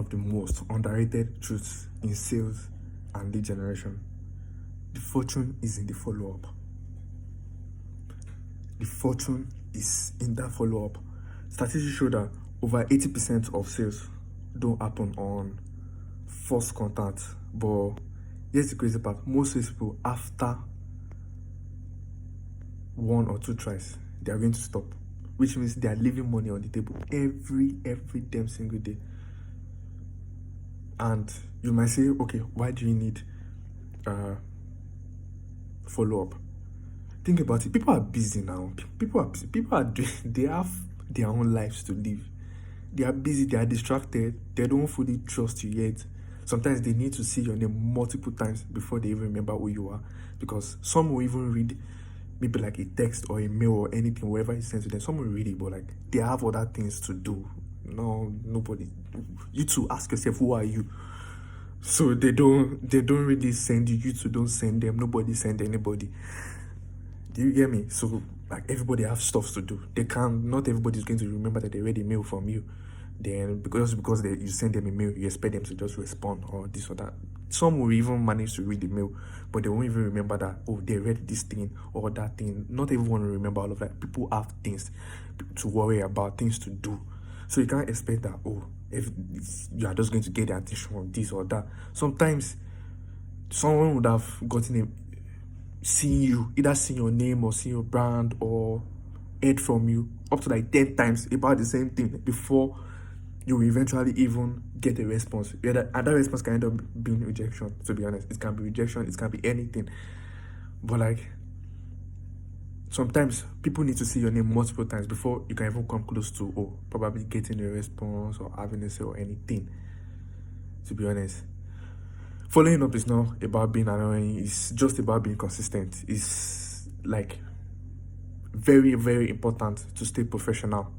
of the most underrated truths in sales and lead generation. The fortune is in the follow-up. The fortune is in that follow-up. Statistics show that over 80% of sales don't happen on first contact. But here's the crazy part. Most salespeople, after 1 or 2 tries, they are going to stop. Which means they are leaving money on the table every damn single day. And you might say, okay, why do you need follow-up? Think about it. People are busy now. People are doing, they have their own lives to live. They are busy, they are distracted, they don't fully trust you yet. Sometimes they need to see your name multiple times before they even remember who you are. Because some will even read maybe like a text or a mail or anything, wherever you send to them. Some will read it, but like they have other things to do. No, nobody. You too, ask yourself, who are you? So they don't really send you. You too don't send them. Nobody send anybody. Do you get me? So like everybody have stuff to do. Not everybody is going to remember that they read a mail from you. Then because you send them a mail, you expect them to just respond or this or that. Some will even manage to read the mail, but they won't even remember that, oh, they read this thing or that thing. Not everyone will remember all of that. People have things to worry about, things to do. So you can't expect that, oh, if you are just going to get their attention on this or that. Sometimes someone would have gotten seeing your name or seeing your brand or heard from you up to like 10 times about the same thing before you will eventually even get a response. And that response can end up being rejection, to be honest. It can be rejection, it can be anything. But like, sometimes people need to see your name multiple times before you can even come close to, probably getting a response or having a sale or anything, to be honest. Following up is not about being annoying, it's just about being consistent. It's like very, very important to stay professional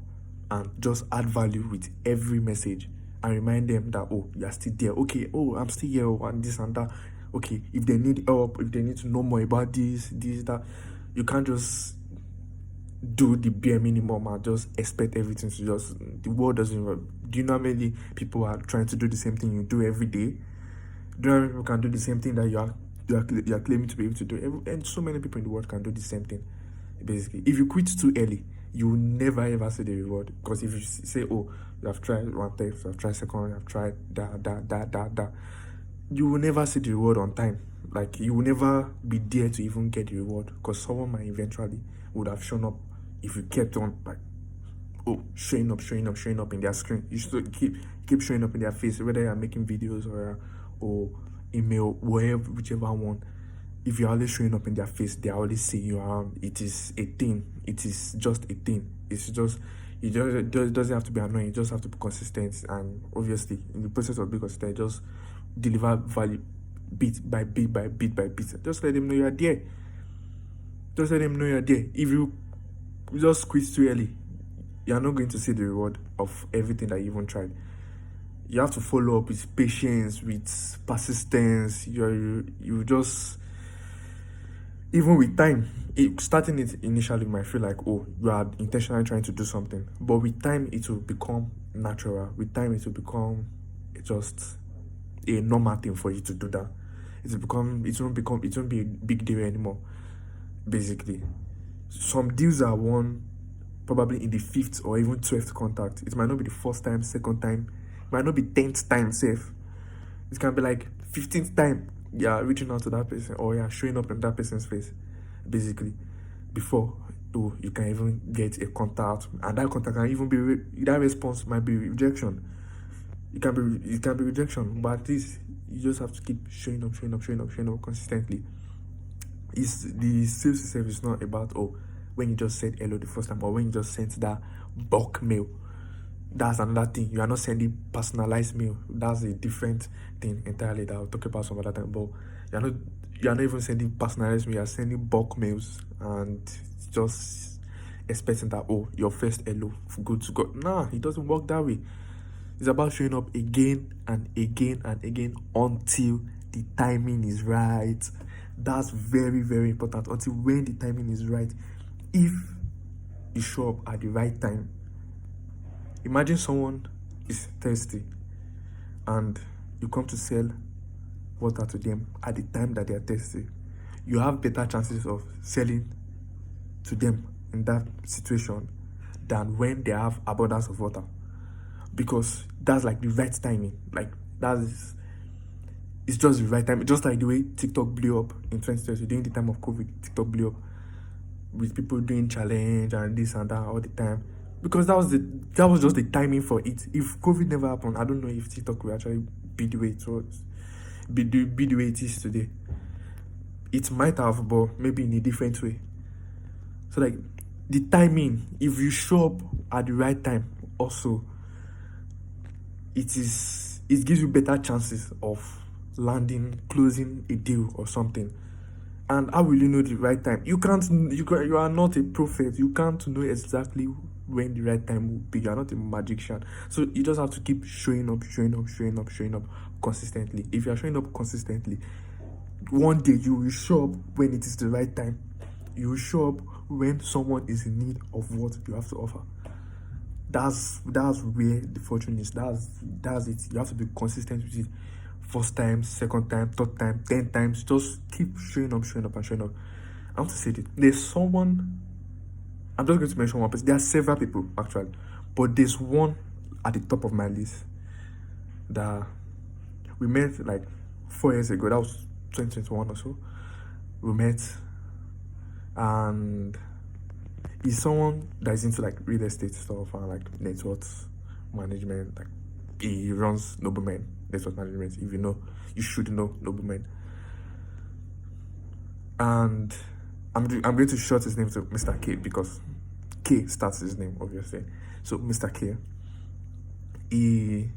and just add value with every message and remind them that, you are still there. Okay, I'm still here, and this and that. Okay, if they need help, if they need to know more about this, that, you can't just do the bare minimum and just expect everything to the world doesn't work. Do you know how many people are trying to do the same thing you do every day? Do you know how many people can do the same thing that you are claiming to be able to do? And so many people in the world can do the same thing. Basically, if you quit too early, you will never ever see the reward. Because if you say, you have tried one text, you have tried second, you have tried that, you will never see the reward on time. Like, you will never be there to even get the reward, because someone might eventually would have shown up if you kept on like showing up in their screen. You should keep showing up in their face, whether you're making videos or email, whichever one. If you're always showing up in their face, they're always seeing you around. It is a thing. It is just a thing. It's just, it just doesn't have to be annoying. You just have to be consistent. And obviously, in the process of being consistent, just deliver value bit by bit by bit by bit. Just let them know you're there. Just let them know you're there. If you just quit too early, you're not going to see the reward of everything that you even tried. You have to follow up with patience, with persistence. You just, even with time, starting it initially might feel like, you are intentionally trying to do something. But with time, it will become natural. With time, it will become just a normal thing for you to do that. It won't be a big deal anymore, basically. Some deals are won probably in the 5th or even 12th contact. It might not be the first time, second time. It might not be 10th time safe. It can be like 15th time you're reaching out to that person, or you're showing up in that person's face, basically, before you can even get a contact. And that contact can even be that response might be rejection. It can be rejection, but at least you just have to keep showing up consistently. The sales itself is not about when you just said hello the first time, or when you just sent that bulk mail. That's another thing. You are not sending personalized mail. That's a different thing entirely that I'll talk about some other time. But you're not even sending personalized mail. You're sending bulk mails and just expecting that your first hello good to go. Nah, it doesn't work that way. It's about showing up again and again and again until the timing is right. That's very, very important. Until when the timing is right. If you show up at the right time. Imagine someone is thirsty and you come to sell water to them at the time that they are thirsty, you have better chances of selling to them in that situation than when they have abundance of water, because that's like the right timing. Like it's just the right time. Just like the way TikTok blew up in 2020 during the time of COVID. TikTok blew up with people doing challenge and this and that all the time, because that was just the timing for it. If COVID never happened, I don't know if TikTok will actually be the way it was, be the way it is today. It might have, but maybe in a different way. So like the timing, if you show up at the right time, also it gives you better chances of closing a deal or something. And how will you know the right time? You are not a prophet. You can't know exactly when the right time will be. You are not a magician. So you just have to keep showing up consistently. If you are showing up consistently, one day you will show up when it is the right time. You will show up when someone is in need of what you have to offer. That's where the fortune is. That's it. You have to be consistent with it. First time, second time, third time, 10 times. Just keep showing up. I want to say this. There's someone, I'm just going to mention one person. There are several people actually, but there's one at the top of my list that we met like 4 years ago. That was 2021 or so. We met, and he's someone that is into like real estate stuff and like net worth management. Like he runs Noblemen Network Management. If you know, you should know Noblemen. And I'm going to short his name to Mr. K, because K starts his name, obviously. So Mr. K, he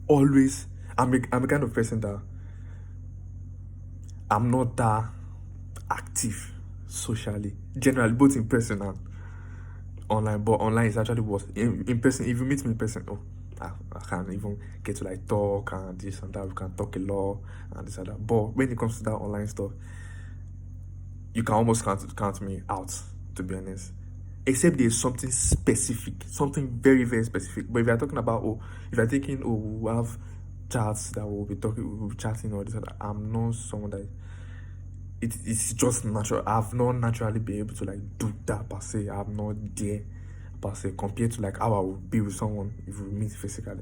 always, I'm a kind of person that I'm not that active socially, generally, both in person and online. But online is actually worse. In person, if you meet me in person, I can't even get to like talk and this and that. We can talk a lot and this and that. But when it comes to that online stuff, you can almost count me out, to be honest. Except there's something specific, something very, very specific. But if you're talking about, if you're thinking, we'll have chats that we'll be chatting or this and that, I'm not someone that it's just natural. I've not naturally been able to like do that per se. I'm not there per se compared to like how I would be with someone if we meet physically.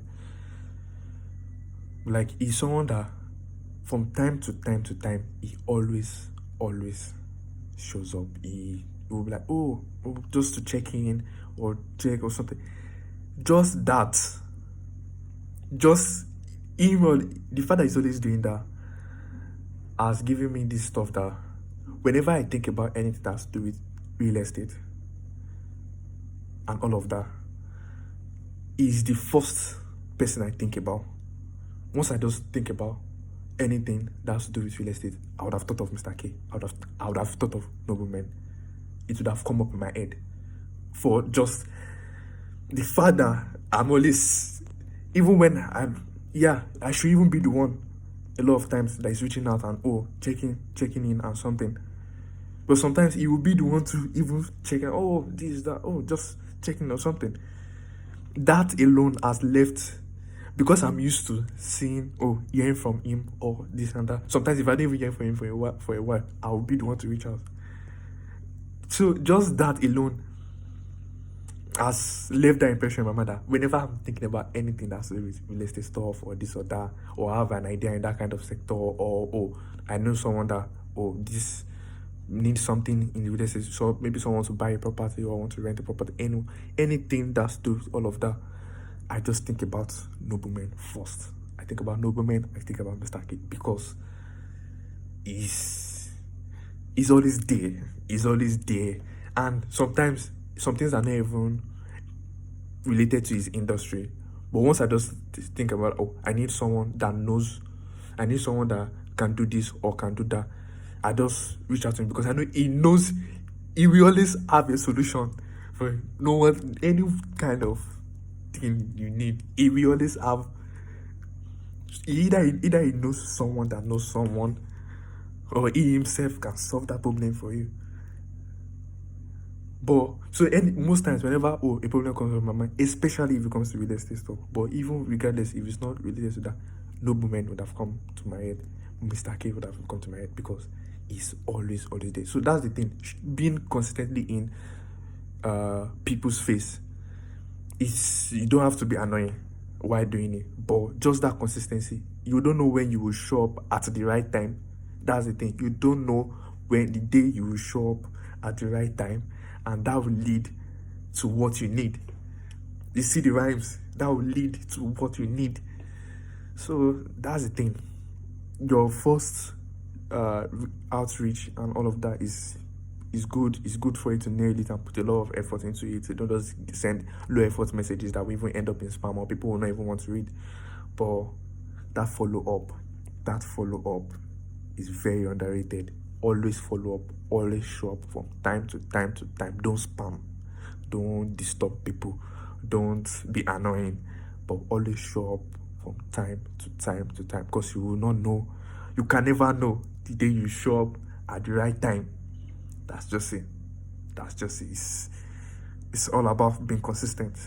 Like he's someone that from time to time he always shows up. He will be like, just to check in or check or something. Just that. Just even the fact that he's always doing that has given me this stuff that whenever I think about anything that's to do with real estate and all of that, is the first person I think about. Once I just think about anything that's to do with real estate, I would have thought of Mr. K. I would have thought of Noblemen. It would have come up in my head. For just the fact that I'm always, even when I should even be the one a lot of times that is reaching out and checking in and something. But sometimes he will be the one to even check in, this, that, just checking or something. That alone has left, because I'm used to seeing, hearing from him or this and that. Sometimes if I didn't even hear from him for a while, I will be the one to reach out. So just that alone has left that impression in my mind that whenever I'm thinking about anything that's to do with real estate stuff or this or that, or I have an idea in that kind of sector, or I know someone that this needs something in the real estate, so maybe someone wants to buy a property or want to rent a property, anything that's to do with all of that, I just think about Noblemen first. I think about Noblemen, I think about Mr. K, because he's always there. He's always there. And sometimes some things are not even related to his industry. But once I just think about, I need someone that knows, I need someone that can do this or can do that, I just reach out to him, because I know he knows he will always have a solution for any kind of thing you need. He will always have, either he knows someone that knows someone, or he himself can solve that problem for you. But so most times whenever a problem comes to my mind, especially if it comes to real estate stuff, but even regardless if it's not related to that, Nobleman would have come to my head, Mr. K would have come to my head, because he's always there. So that's the thing. Being consistently in people's face is, you don't have to be annoying while doing it, but just that consistency. You don't know when you will show up at the right time. That's the thing. You don't know when the day you will show up at the right time, and that will lead to what you need. You see the rhymes? That will lead to what you need. So that's the thing. Your first outreach and all of that is good. It's good for you to nail it and put a lot of effort into it. You don't just send low effort messages that will even end up in spam, or people will not even want to read. But that follow up is very underrated. Always follow up, always show up from time to time to time. Don't spam, don't disturb people, don't be annoying, but always show up from time to time to time, because you will not know, you can never know the day you show up at the right time. That's just it. It's all about being consistent.